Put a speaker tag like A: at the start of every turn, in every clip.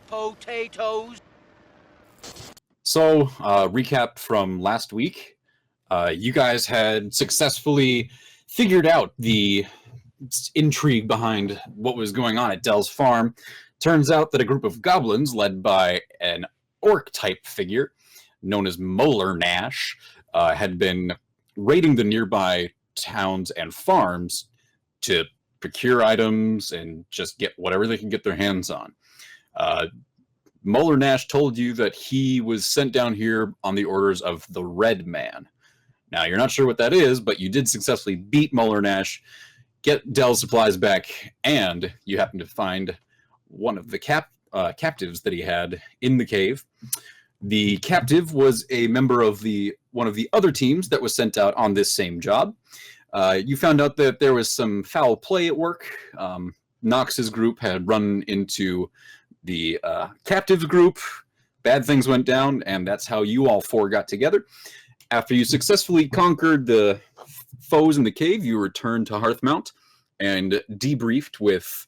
A: Potatoes.
B: So, recap from last week. You guys had successfully figured out the intrigue behind what was going on at Dell's farm. Turns out that a group of goblins led by an orc-type figure known as Molar Nash had been raiding the nearby towns and farms to procure items and just get whatever they can get their hands on. Molar Nash told you that he was sent down here on the orders of the Red Man. Now, you're not sure what that is, but you did successfully beat Molar Nash, get Dell's supplies back, and you happen to find one of the captives that he had in the cave. The captive was a member of one of the other teams that was sent out on this same job. You found out that there was some foul play at work. Nox's group had run into the captives group. Bad things went down, and that's how you all four got together. After you successfully conquered the foes in the cave, you returned to Hearthmount and debriefed with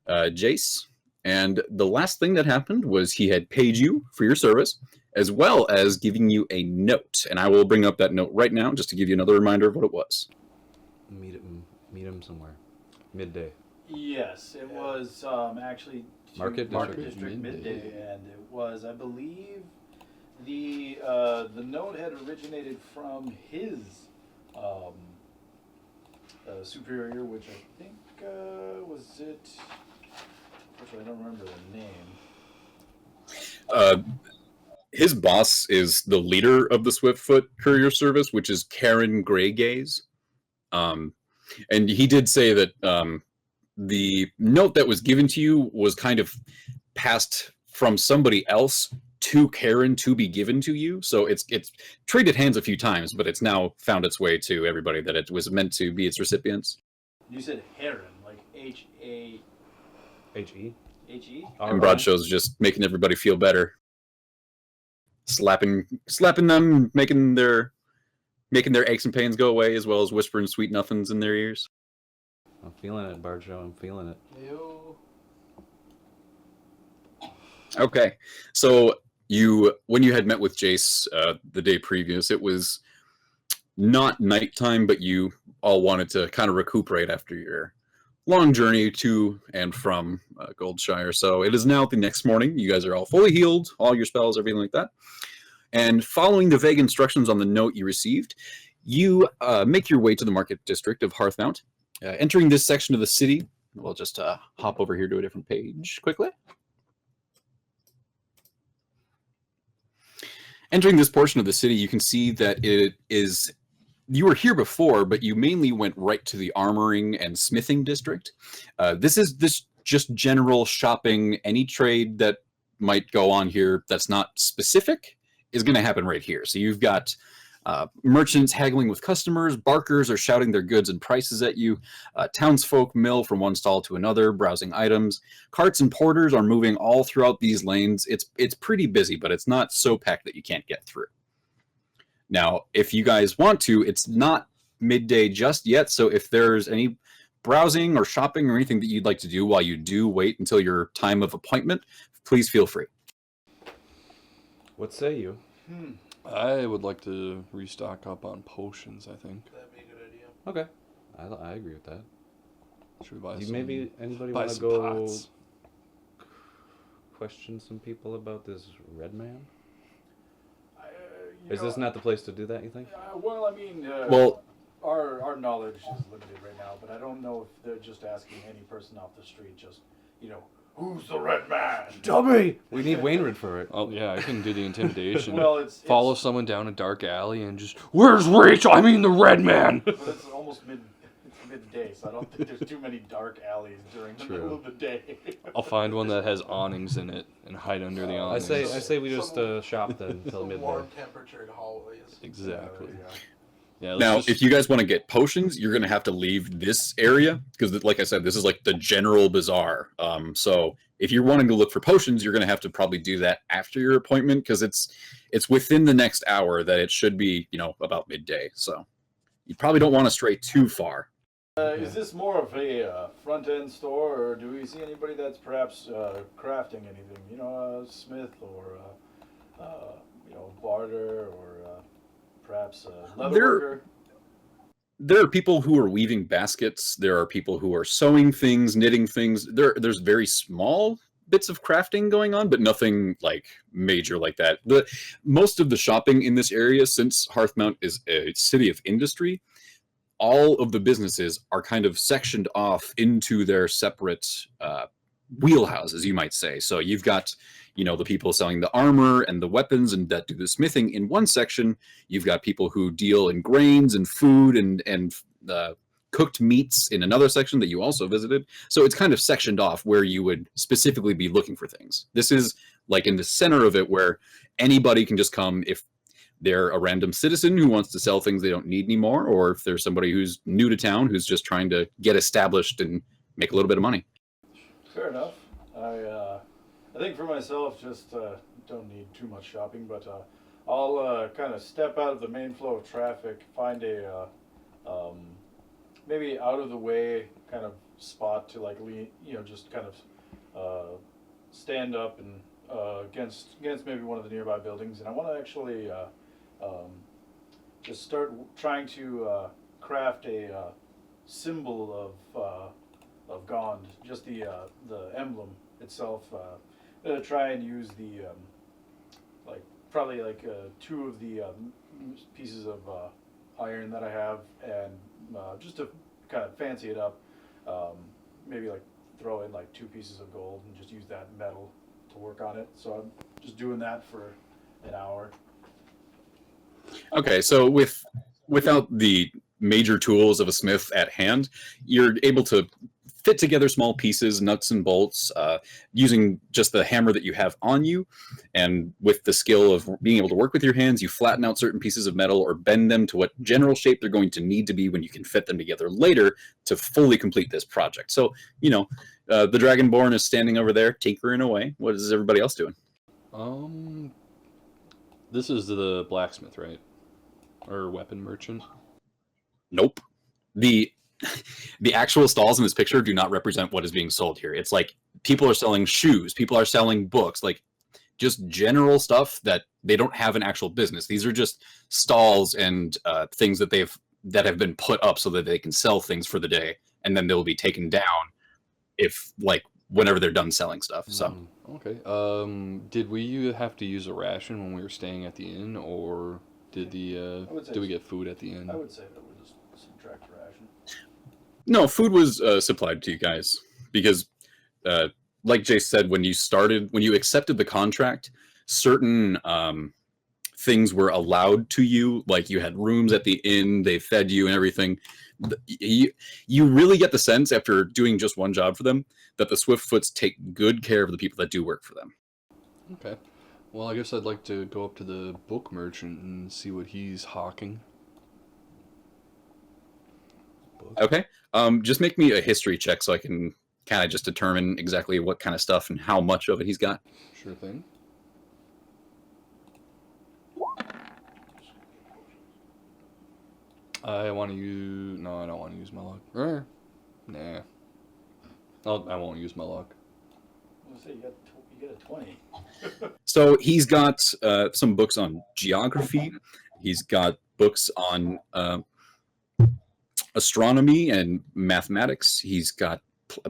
B: Jace. And the last thing that happened was he had paid you for your service, as well as giving you a note. And I will bring up that note right now, just to give you another reminder of what it was.
C: Meet him somewhere. Midday.
D: Yes, it was actually
C: Market
D: District Midday, and it was, I believe, the note had originated from his superior, which I think was it. Actually, I don't remember the name.
B: His boss is the leader of the Swiftfoot Courier Service, which is Karen Greygaze. And he did say that the note that was given to you was kind of passed from somebody else to Karen to be given to you. So it's traded hands a few times, but it's now found its way to everybody that it was meant to be its recipients.
D: You said Heron, like H-A...
C: H-E?
D: H-E?
B: And Broadshow's just making everybody feel better. Slapping them, making their aches and pains go away, as well as whispering sweet nothings in their ears.
C: I'm feeling it, Bardshow. I'm feeling it.
D: Ew.
B: Okay, so when you had met with Jace the day previous, it was not nighttime, but you all wanted to kind of recuperate after your long journey to and from Goldshire. So it is now the next morning. You guys are all fully healed, all your spells, everything like that. And following the vague instructions on the note you received, you make your way to the Market District of Hearthmount. Entering this section of the city, we'll just hop over here to a different page quickly. Entering this portion of the city, you can see that you were here before, but you mainly went right to the armoring and smithing district. This is just general shopping. Any trade that might go on here that's not specific is going to happen right here. So you've got merchants haggling with customers, barkers are shouting their goods and prices at you, townsfolk mill from one stall to another, browsing items, carts and porters are moving all throughout these lanes. It's pretty busy, but it's not so packed that you can't get through. Now, if you guys want to, it's not midday just yet, so if there's any browsing or shopping or anything that you'd like to do while you do wait until your time of appointment, please feel free.
C: What say you?
E: I would like to restock up on potions, I think.
D: That'd be a good idea.
C: Okay. I agree with that.
E: Should we buy
C: Do
E: some?
C: maybe anybody
E: buy
C: want to
E: some
C: go
E: pots?
C: question some people about this Red Man?
D: You
C: Is
D: know,
C: this not the place to do that, you think?
D: well, I mean,
B: Well,
D: our knowledge is limited right now, but I don't know if they're just asking any person off the street, just, who's the Red Man?
C: Tell me! We need Wainwright for it.
E: Oh yeah, I can do the intimidation.
D: Well, it's
E: Follow someone down a dark alley and just, where's Rachel? I mean the Red Man!
D: But it's almost midday, so I don't think there's too many dark alleys during the middle of the day.
E: I'll find one that has awnings in it and hide under the
C: I
E: awnings.
C: say we just shop then until
F: Some
C: midday.
F: warm temperatured hallways.
E: Exactly. Yeah,
B: now, if you guys want to get potions, you're going to have to leave this area because, like I said, this is like the general bazaar. So if you're wanting to look for potions, you're going to have to probably do that after your appointment because it's within the next hour that it should be, about midday. So you probably don't want to stray too far.
D: Is this more of a front-end store, or do we see anybody that's perhaps crafting anything? You know, a smith or you know, barter, or perhaps a leather worker?
B: There are people who are weaving baskets. There are people who are sewing things, knitting things. There's very small bits of crafting going on, but nothing like major like that. Most of the shopping in this area, since Hearthmount is a city of industry, all of the businesses are kind of sectioned off into their separate wheelhouses, you might say. So you've got, you know, the people selling the armor and the weapons and that do the smithing in one section. You've got people who deal in grains and food and cooked meats in another section that you also visited. So it's kind of sectioned off where you would specifically be looking for things. This is like in the center of it where anybody can just come if they're a random citizen who wants to sell things they don't need anymore, or if there's somebody who's new to town who's just trying to get established and make a little bit of money.
D: Fair enough. I think for myself, just don't need too much shopping, but I'll kind of step out of the main flow of traffic, find a maybe out of the way kind of spot to like lean, you know, just kind of stand up and against maybe one of the nearby buildings, and I want to actually just start trying to craft a symbol of Gond, just the emblem itself. I'm gonna try and use the like probably like two of the pieces of iron that I have, and just to kind of fancy it up, maybe like throw in like 2 pieces of gold and just use that metal to work on it. So I'm just doing that for an hour.
B: Okay, so without the major tools of a smith at hand, you're able to fit together small pieces, nuts and bolts, using just the hammer that you have on you. And with the skill of being able to work with your hands, you flatten out certain pieces of metal or bend them to what general shape they're going to need to be when you can fit them together later to fully complete this project. So, you know, the Dragonborn is standing over there tinkering away. What is everybody else doing?
E: This is the blacksmith, right? Or weapon merchant?
B: Nope. The actual stalls in this picture do not represent what is being sold here. It's like people are selling shoes, people are selling books, like just general stuff that they don't have an actual business. These are just stalls and things that have been put up so that they can sell things for the day, and then they'll be taken down if like whenever they're done selling stuff. So
E: Okay. Did we have to use a ration when we were staying at the inn, or did we get food at the inn?
D: I would say that we'll just subtract ration.
B: no, food was supplied to you guys because, like Jay said, when you accepted the contract, certain things were allowed to you. Like you had rooms at the inn, they fed you and everything. You really get the sense after doing just one job for them that the Swiftfoots take good care of the people that do work for them.
E: Okay. Well, I guess I'd like to go up to the book merchant and see what he's hawking.
B: Okay. Just make me a history check so I can kind of just determine exactly what kind of stuff and how much of it he's got.
E: Sure thing. I want to use... No, I don't want to use my luck. Nah. I won't use my luck.
D: I was gonna say you get a 20.
B: So he's got some books on geography. He's got books on astronomy and mathematics. He's got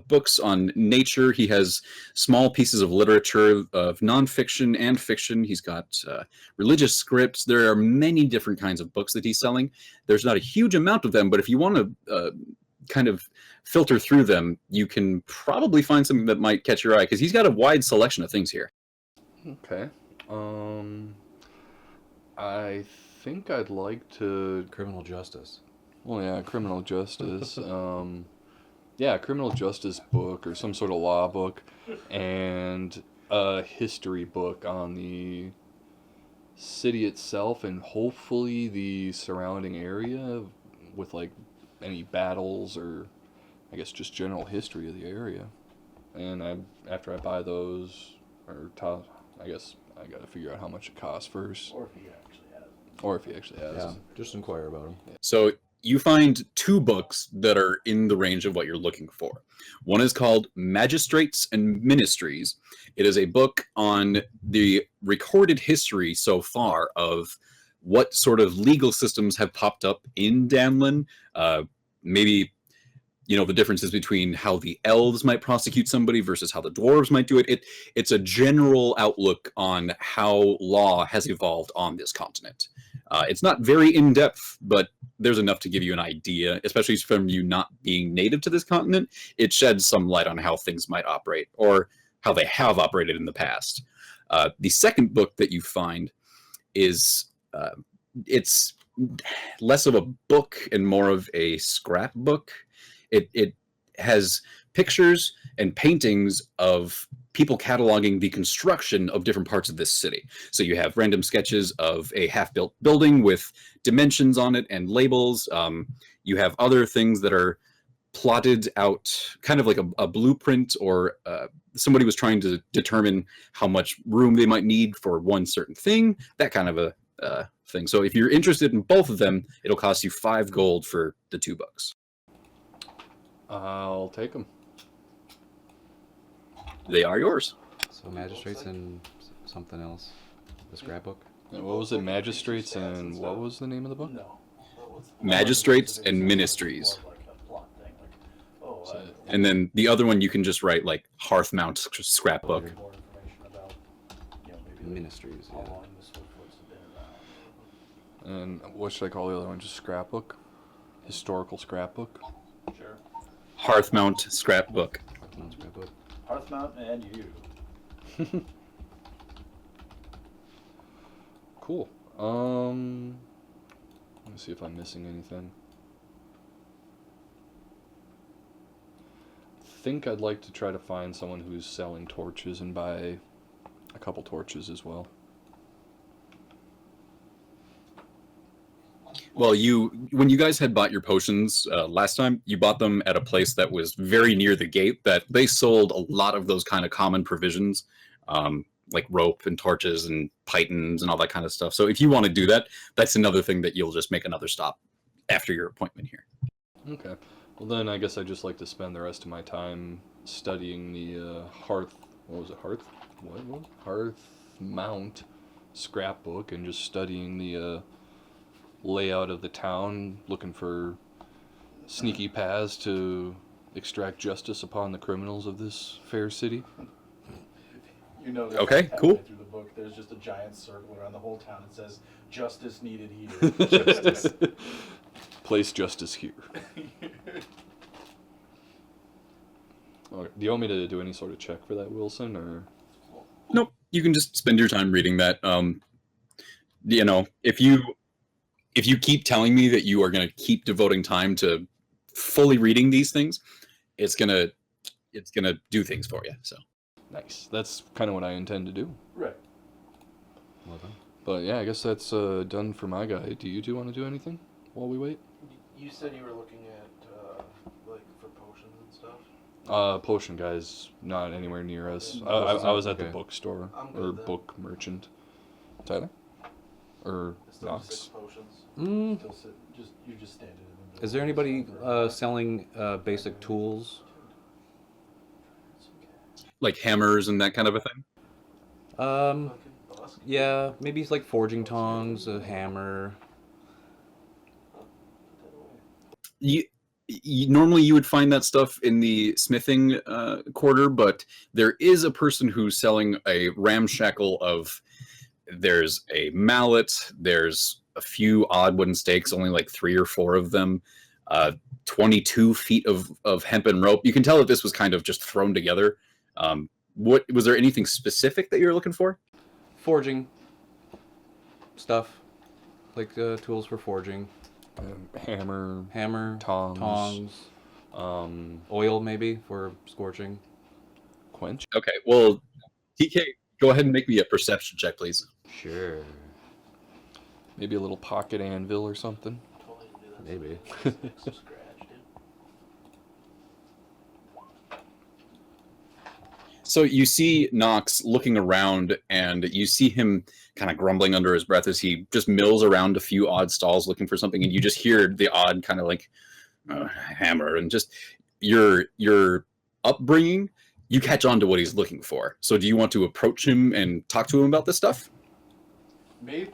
B: books on nature. He has small pieces of literature of nonfiction and fiction. He's got religious scripts. There are many different kinds of books that he's selling. There's not a huge amount of them, but if you want to kind of filter through them, you can probably find something that might catch your eye because he's got a wide selection of things here.
E: Okay. I think I'd like to...
C: Criminal justice.
E: Well, yeah, criminal justice. Yeah, criminal justice book or some sort of law book, and a history book on the city itself and hopefully the surrounding area with like any battles or I guess just general history of the area. And after I buy those, I guess I gotta figure out how much it costs first.
D: Or if he actually has.
E: Or if he actually has.
C: Yeah, just inquire about them.
B: So you find two books that are in the range of what you're looking for. One is called Magistrates and Ministries. It is a book on the recorded history so far of what sort of legal systems have popped up in Danlin. Maybe, the differences between how the elves might prosecute somebody versus how the dwarves might do it. It's a general outlook on how law has evolved on this continent. It's not very in-depth, but there's enough to give you an idea, especially from you not being native to this continent. It sheds some light on how things might operate, or how they have operated in the past. The second book that you find is, it's less of a book and more of a scrapbook. It has pictures and paintings of people cataloging the construction of different parts of this city. So you have random sketches of a half-built building with dimensions on it and labels. You have other things that are plotted out, kind of like a blueprint, or somebody was trying to determine how much room they might need for one certain thing, that kind of a thing. So if you're interested in both of them, it'll cost you 5 gold for the 2 books.
E: I'll take them.
B: They are yours.
C: So magistrates and something else. The scrapbook.
E: And what was it? Magistrates and what was the name of the book?
D: No.
B: Magistrates and Ministries.
D: More like a plot thing, like, oh,
E: So-
B: And then the other one you can just write like Hearthmount scrapbook.
D: more information about, maybe
C: Ministries.
D: how
C: Yeah.
D: long the Swiftwoods have been around.
E: And what should I call the other one? Just scrapbook? Historical scrapbook?
D: Sure.
B: Hearthmount scrapbook.
C: Hearthmount scrapbook.
D: Hearthmount and you.
E: Cool. Let me see if I'm missing anything. Think I'd like to try to find someone who's selling torches and buy a couple torches as well.
B: Well, when you guys had bought your potions last time, you bought them at a place that was very near the gate, that they sold a lot of those kind of common provisions, like rope and torches and pythons and all that kind of stuff. So if you want to do that, that's another thing that you'll just make another stop after your appointment here.
E: Okay. Well, then I guess I'd just like to spend the rest of my time studying the Hearthmount scrapbook, and just studying the layout of the town, looking for sneaky paths to extract justice upon the criminals of this fair city.
D: There's
B: Okay,
D: halfway
B: cool.
D: through the book, there's just a giant circle around the whole town. It says, "Justice needed here."
E: Place justice here. Okay. Do you want me to do any sort of check for that, Wilson, or?
B: Nope, you can just spend your time reading that. If you keep telling me that you are going to keep devoting time to fully reading these things, it's gonna do things for you. So
E: Nice. That's kind of what I intend to do.
D: Right.
C: Well done.
E: But yeah, I guess that's done for my guy. Do you two want to do anything while we wait?
F: You said you were looking at, for potions and stuff?
E: Potion guy's not anywhere near us. I was at the
C: Okay.
E: bookstore,
F: I'm good
E: or
F: then.
E: book merchant. Tyler? Or
F: It's still
E: Knox?
F: 6 potions.
C: Mm.
D: Still sit, you're just standing in the middle.
C: Is there anybody selling basic tools?
B: like hammers and that kind of a thing.
C: Um,
F: Fucking busk.
C: yeah, maybe it's like forging tongs, a hammer.
B: Normally you would find that stuff in the smithing quarter, but there is a person who's selling a ramshackle of, there's a mallet, there's a few odd wooden stakes, only like 3 or 4 of them, 22 feet of hempen rope. You can tell that this was kind of just thrown together. What was there anything specific that you were looking for?
C: Forging stuff, like tools for forging.
E: Hammer,
C: Hammer,
E: tongs,
C: oil maybe for scorching.
E: quench.
B: Okay, well, TK, go ahead and make me a perception check, please.
C: Sure.
E: Maybe a little pocket anvil or something.
F: Totally do that.
C: Maybe.
F: Sticks to scratch, dude.
B: So you see Nox looking around, and you see him kind of grumbling under his breath as he just mills around a few odd stalls looking for something, and you just hear the odd kind of like hammer, and just your upbringing. You catch on to what he's looking for. So do you want to approach him and talk to him about this stuff?
D: Me?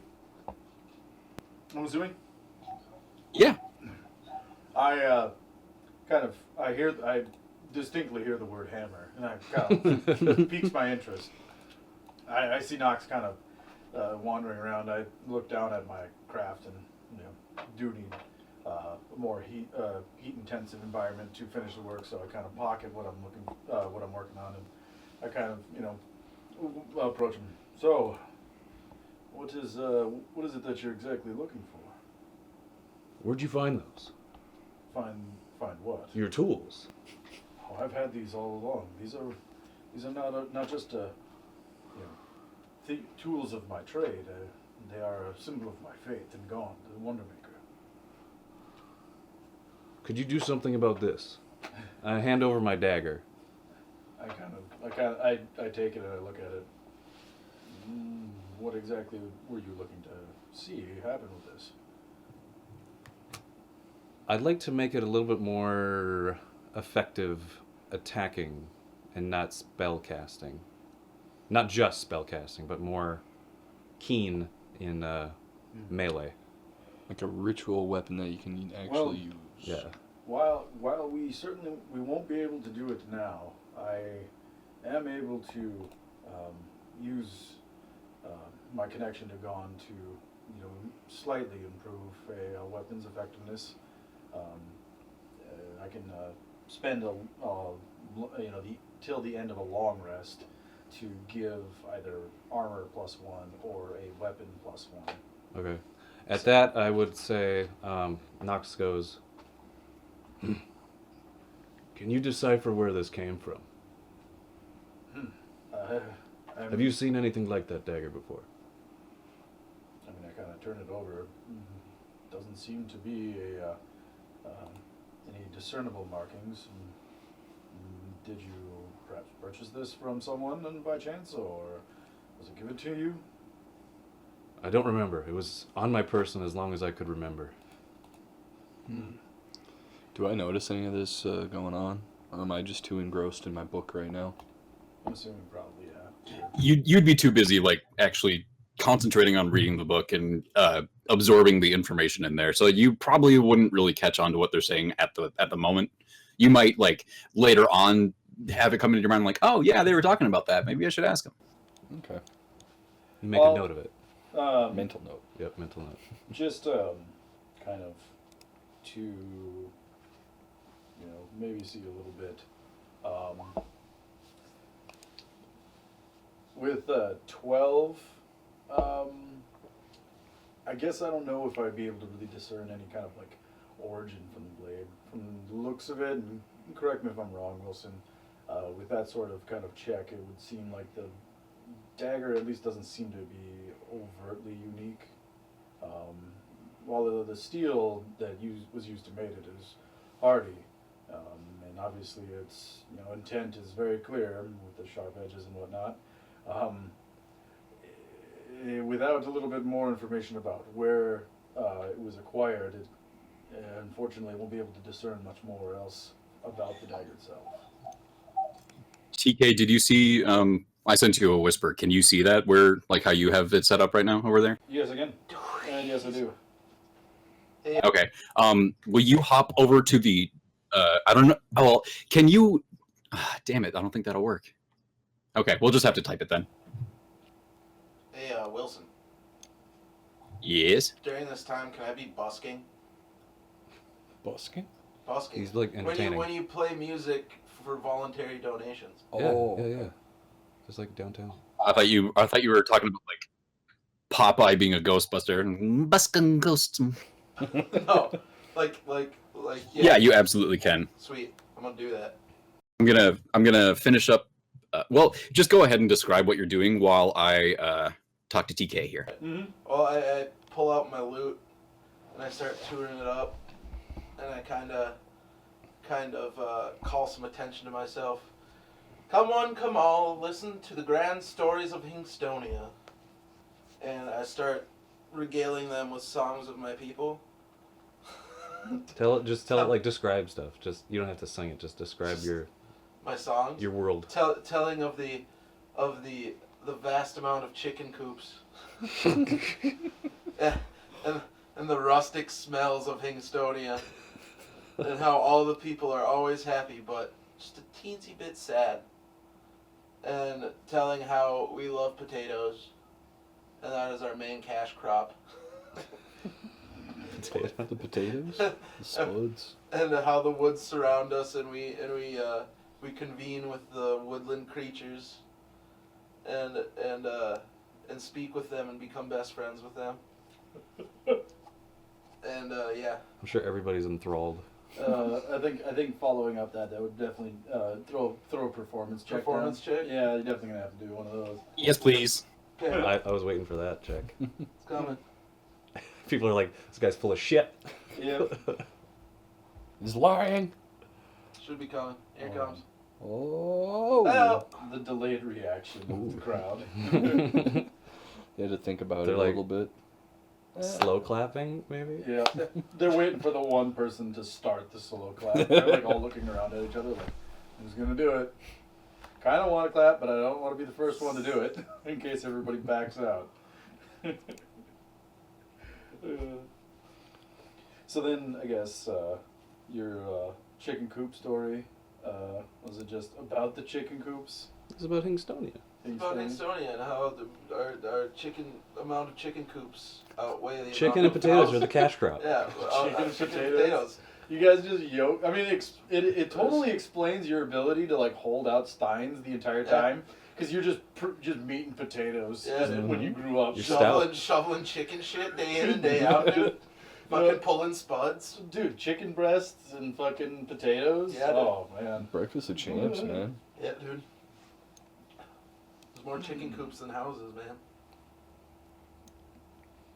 D: I'm assuming.
B: Yeah.
D: I distinctly hear the word hammer, and I kind of piques my interest. I see Nox kind of wandering around. I look down at my craft and do need a more heat intensive environment to finish the work. So I kind of pocket what I'm working on, and I kind of approach him. So, what is it that you're exactly looking for?
G: Where'd you find those?
D: Find what?
G: Your tools.
D: Oh, I've had these all along. These are not just tools of my trade. They are a symbol of my faith in God, the Wonder Maker.
G: Could you do something about this? I hand over my dagger.
D: I take it and I look at it. What exactly were you looking to see happen with this?
G: I'd like to make it a little bit more effective attacking and not spell casting. Not just spell casting, but more keen in melee.
E: Like a ritual weapon that you can actually use.
G: Yeah.
D: While we won't be able to do it now, I am able to use my connection to Gon to slightly improve a weapon's effectiveness. I can spend till the end of a long rest to give either armor +1 or a weapon +1.
G: Okay. At that, I would say Nox goes, can you decipher where this came from? Have you seen anything like that dagger before?
D: I mean, I kind of turn it over. Doesn't seem to be any discernible markings. Did you perhaps purchase this from someone by chance, or was it given to you?
G: I don't remember. It was on my person as long as I could remember.
E: Do I notice any of this going on? Or am I just too engrossed in my book right now?
D: I'm assuming probably, yeah.
B: You'd be too busy like actually concentrating on reading the book and absorbing the information in there. So you probably wouldn't really catch on to what they're saying at the moment. You might like later on have it come into your mind like, oh yeah, they were talking about that. Maybe I should ask them.
E: Okay.
G: You make a note of it.
E: Mental note.
G: Yep, mental note.
D: Just kind of to maybe see a little bit with 12. I guess I don't know if I'd be able to really discern any kind of like origin from the blade. From the looks of it, and correct me if I'm wrong, Wilson, with that sort of kind of check, it would seem like the dagger at least doesn't seem to be overtly unique. While the steel that was used to make it is hardy, and obviously its intent is very clear with the sharp edges and whatnot. Without a little bit more information about where it was acquired, unfortunately won't be able to discern much more else about the dagger itself.
B: TK, did you see? I sent you a whisper. Can you see that? Where, like, how you have it set up right now over there?
D: Yes, again. Yes, I do.
B: Okay. Will you hop over to the? I don't know. Oh, well, can you? Damn it! I don't think that'll work. Okay, we'll just have to type it then.
F: Hey, Wilson.
B: Yes.
F: During this time, can I be busking?
E: Busking?
F: Busking.
G: He's like entertaining.
F: When you play music for voluntary donations.
G: Yeah. Just like downtown.
B: I thought you were talking about like Popeye being a Ghostbuster. Buskin' ghosts.
F: No, like.
B: Yeah, you absolutely can.
F: Sweet. I'm gonna do that.
B: I'm gonna finish up. Well, just go ahead and describe what you're doing while I talk to TK here.
D: Mm-hmm.
F: Well, I pull out my lute and I start tuning it up, and I kind of call some attention to myself. Come one, come all, listen to the grand stories of Hingstonia. And I start regaling them with songs of my people.
G: Tell it like describe stuff. Just you don't have to sing it. Just describe
F: My songs.
G: your world.
F: Telling of the vast amount of chicken coops. and the rustic smells of Hingstonia. And how all the people are always happy, but just a teensy bit sad. And telling how we love potatoes. And that is our main cash crop.
E: The potatoes, the spuds.
F: And how the woods surround us, and we convene with the woodland creatures, and speak with them and become best friends with them. And yeah.
G: I'm sure everybody's enthralled.
D: I think following up that would definitely throw a performance check.
F: Performance check?
D: Yeah, you're definitely gonna have to do one of those.
B: Yes, please.
F: Okay,
G: I was waiting for that check.
F: it's coming.
G: People are like, this guy's full of shit.
D: Yep.
E: He's lying.
F: Should be coming. Here it comes.
E: Oh.
F: Oh.
D: The delayed reaction of the crowd.
E: You had to think about
G: They're
E: it a
G: like-
E: little bit.
G: Slow clapping, maybe?
D: Yeah, they're waiting for the one person to start the solo clap. They're like all looking around at each other, like, "Who's gonna do it?" Kind of want to clap, but I don't want to be the first one to do it in case everybody backs out. So then, I guess your chicken coop story was it just about the chicken coops?
G: It's about Hingstonia.
F: About Hingstonia and how our amount of chicken coops outweigh the
G: Chicken and
F: amount of
G: potatoes
F: cows.
G: are the cash crop.
F: Yeah,
D: Chicken and
F: chicken
D: potatoes.
F: and potatoes.
D: You guys just yoke. I mean, it totally explains your ability to like hold out steins the entire
F: Yeah.
D: time because you're just meat and potatoes
F: Yeah.
D: when you grew up.
G: You're
F: Shoveling chicken shit day in and day out, dude. Fucking pulling spuds.
D: Dude, chicken breasts and fucking potatoes.
F: Yeah, dude.
D: Oh man.
E: Breakfast of champs, man.
F: Yeah, dude. There's more chicken coops than houses, man.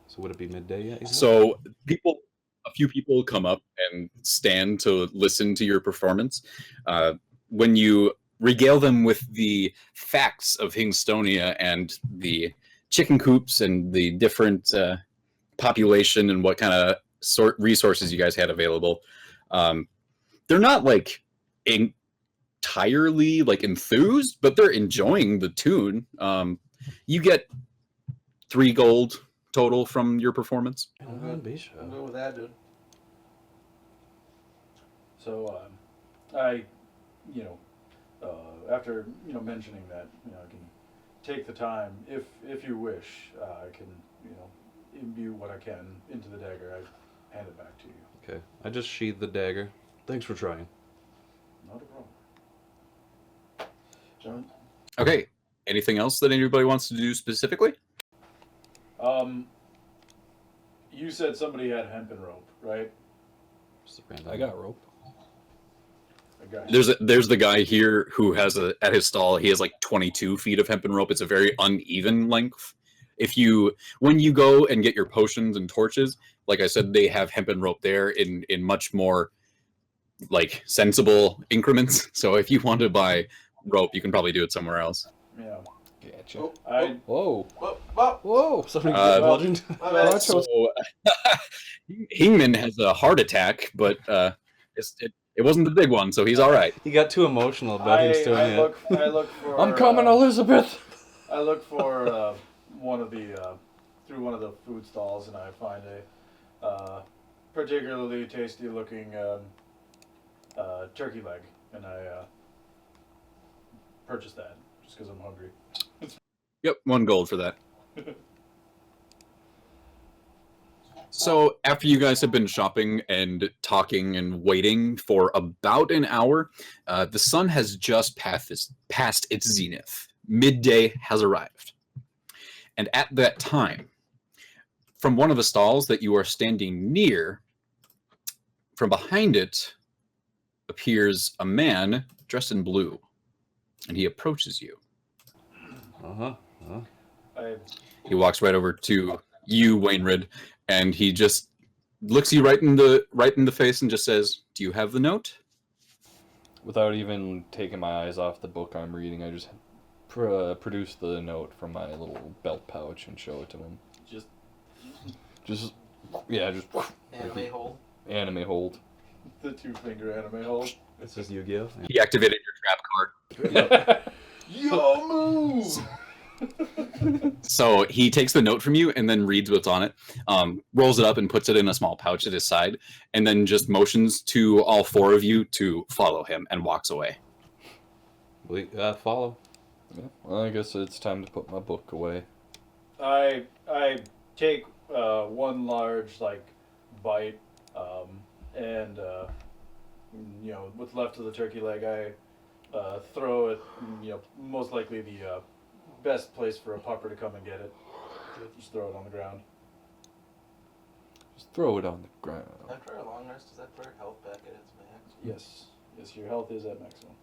G: So would it be midday yet? you said?
B: So a few people come up and stand to listen to your performance. When you regale them with the facts of Hingstonia and the chicken coops and the different population and what kind of resources you guys had available, they're not like entirely like enthused, but they're enjoying the tune. You get 3 gold total from your performance.
F: I'm good. I'm good with that, dude.
D: So I, after mentioning that, I can take the time if you wish. I can imbue what I can into the dagger. I hand it back to you.
G: Okay. I just sheathed the dagger. Thanks for trying.
D: Not a problem. John.
B: Okay. Anything else that anybody wants to do specifically?
D: You said somebody had hempen rope, right?
G: Just a random-
E: I got rope.
D: A guy.
B: There's the guy here who has at his stall, he has like 22 feet of hempen rope. It's a very uneven length. When you go and get your potions and torches, like I said, they have hempen rope there in much more like sensible increments. So if you want to buy rope, you can probably do it somewhere else.
D: Yeah.
E: Gotcha.
F: Oh,
D: I
E: Whoa.
F: Whoa.
E: Whoa.
G: Somebody
B: Uh,
G: bludgeoned.
F: My bad.
B: So Hingman has a heart attack, but it wasn't the big one, so he's all right.
G: He got too emotional about
D: I
G: Hingstonia.
D: look for.
E: I'm coming, Elizabeth.
D: I look for one of the through one of the food stalls, and I find a particularly tasty looking turkey leg, and I purchase that just because I'm hungry.
B: Yep, 1 gold for that. So after you guys have been shopping and talking and waiting for about an hour, the sun has just passed its zenith. Midday has arrived. And at that time, from one of the stalls that you are standing near, from behind it appears a man dressed in blue. And he approaches you. He walks right over to you, Wainred, and he just looks you right in the face and just says, "Do you have the note?"
E: without even taking my eyes off the book I'm reading, I just produce the note from my little belt pouch and show it to him.
F: Just
E: Just
F: anime hold.
E: anime hold.
D: The 2-finger anime hold.
G: This is Yu-Gi-Oh.
B: He activated your trap card.
D: Yo, move!
B: So he takes the note from you and then reads what's on it, rolls it up and puts it in a small pouch at his side, and then just motions to all 4 of you to follow him and walks away.
G: Follow.
E: Yeah. Well, I guess it's time to put my book away.
D: I take one large bite, and what's left of the turkey leg, I throw it. Most likely the best place for a pupper to come and get it. Just throw it on the ground.
E: Just throw it on the ground.
F: After a long rest, does that put our health back at its max?
D: Yes, your health is at maximum.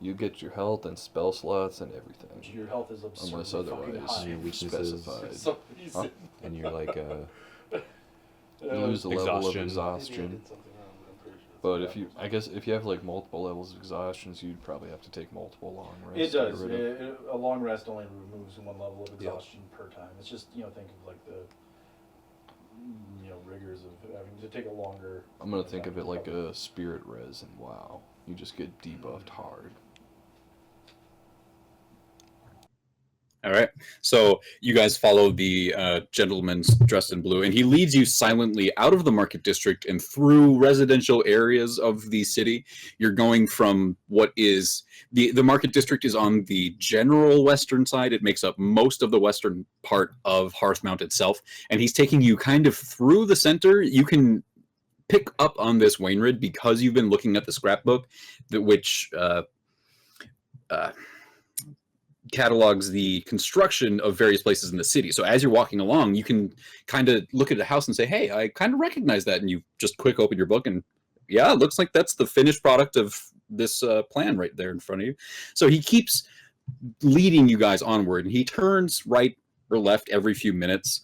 E: You get your health and spell slots and everything.
D: Your health is absurdly
E: Unless
D: fucking
E: otherwise
D: high.
G: Your weaknesses.
E: specified.
D: Some reason.
G: And you're like,
E: You lose a level of
G: Exhaustion.
F: Maybe I
E: exhaustion.
F: did something wrong, but I'm pretty sure.
E: But if you have multiple levels of exhaustions, you'd probably have to take multiple long
D: It
E: rests. to get
D: does.
E: rid of-
D: A long rest only removes 1 level of exhaustion per time. It's just think of the rigors of having to take a longer.
E: I'm gonna think of it like a spirit res and WoW. You just get debuffed hard.
B: All right. So you guys follow the gentleman dressed in blue, and he leads you silently out of the market district and through residential areas of the city. You're going from what is the market district is on the general western side. It makes up most of the western part of Hearthmount itself, and he's taking you kind of through the center. You can pick up on this, Wainred, because you've been looking at the scrapbook, which catalogs the construction of various places in the city. So as you're walking along, you can kind of look at a house and say, hey, I kind of recognize that. And you just quick open your book and yeah, it looks like that's the finished product of this plan right there in front of you. So he keeps leading you guys onward, and he turns right or left every few minutes.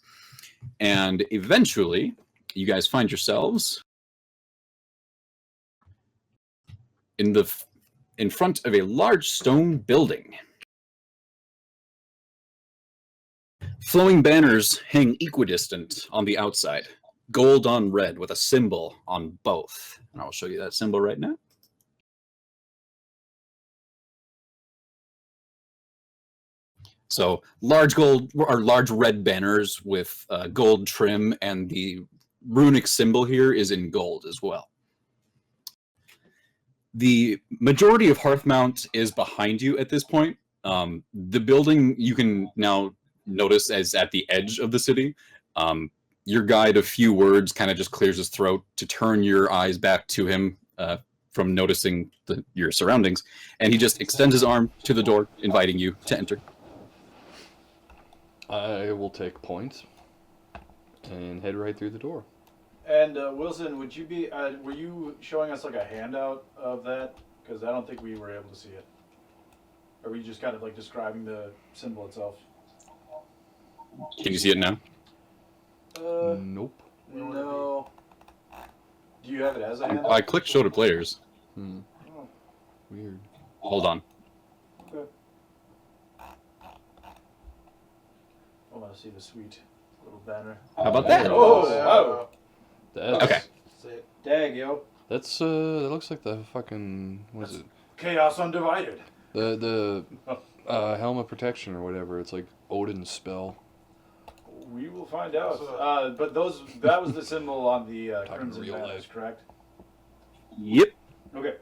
B: And eventually you guys find yourselves in front of a large stone building. Flowing banners hang equidistant on the outside, gold on red with a symbol on both. And I'll show you that symbol right now. So large gold or large red banners with gold trim, and the runic symbol here is in gold as well. The majority of Hearthmount is behind you at this point. The building you can now notice as at the edge of the city. Your guide, a few words, kind of just clears his throat to turn your eyes back to him from noticing your surroundings, and he just extends his arm to the door, inviting you to enter.
E: I will take point and head right through the door.
D: And Wilson, would you be? Were you showing us like a handout of that? Because I don't think we were able to see it. Or were you just kind of like describing the symbol itself?
B: Can you see it now?
E: Nope.
D: No. Do you have it as a handout?
B: I clicked show to players.
E: Hmm.
D: Oh,
E: Weird.
B: Hold on.
D: okay. I want to see the sweet little banner.
B: How about that?
D: Oh, wow.
E: That's,
B: Okay.
F: Sick.
D: Dag, yo.
E: That's that looks like the fucking what is it?
D: Chaos Undivided.
E: The helm of protection or whatever. It's like Odin's spell.
D: We will find out. But that was the symbol on the
E: Talking
D: Crimson
E: real
D: banners,
E: life.
D: correct?
B: Yep.
D: Okay.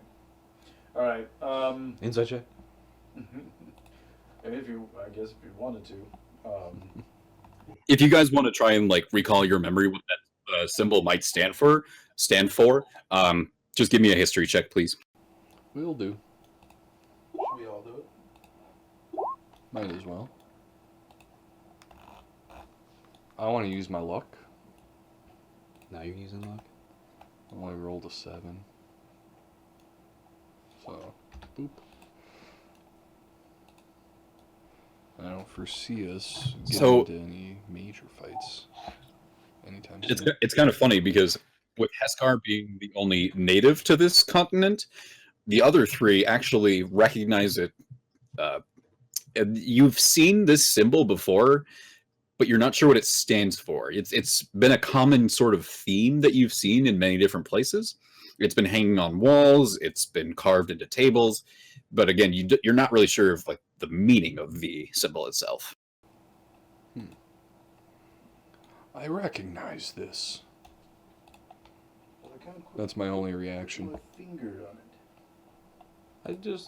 D: All right.
G: inside check.
D: And I guess if you wanted to.
B: If you guys want to try and like recall your memory what that symbol might stand for, just give me a history check, please.
E: We'll do.
F: Should we all do it?
E: Might as well. I want to use my luck.
G: Now you're using luck.
E: I only rolled a 7. So, boop. I don't foresee us getting into any major fights anytime soon.
B: It's kind of funny because with Heskar being the only native to this continent, the other three actually recognize it. And you've seen this symbol before, but you're not sure what it stands for. It's been a common sort of theme that you've seen in many different places. It's been hanging on walls. It's been carved into tables. But again, you're not really sure of like the meaning of the symbol itself.
E: I recognize this.
D: Well, I can't quite
E: That's my only
D: put
E: reaction.
D: my finger on it.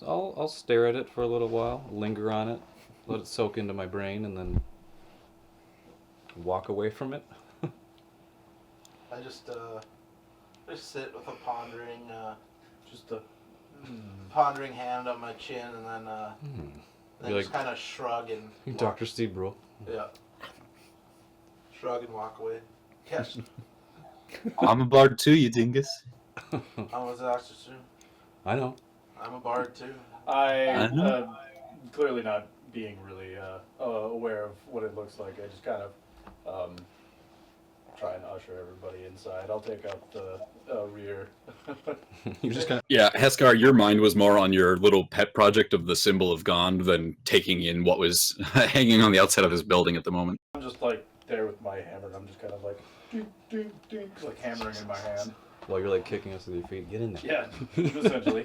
G: I'll stare at it for a little while, linger on it, let it soak into my brain, and then walk away from it.
F: I just sit with a
D: Just a.
F: pondering hand on my chin, and then
G: Be
F: just
G: like-
F: kind of shrug and
G: Dr. Steve Brule.
F: yeah, shrug and walk away. Catch.
B: I'm a bard too, you dingus.
F: I was Dr. Sue.
G: I know.
F: I'm a bard too.
B: I know.
D: Clearly not being really aware of what it looks like. I just kind of try and usher everybody inside. I'll take out the rear.
G: You just kind of.
B: Yeah, Heskar, your mind was more on your little pet project of the symbol of Gond than taking in what was hanging on the outside of his building at the moment.
D: I'm just like there with my hammer. And I'm just kind of like, ding, ding, ding, like hammering in my hand.
G: While you're like kicking us with your feet, get in there.
D: Yeah, essentially.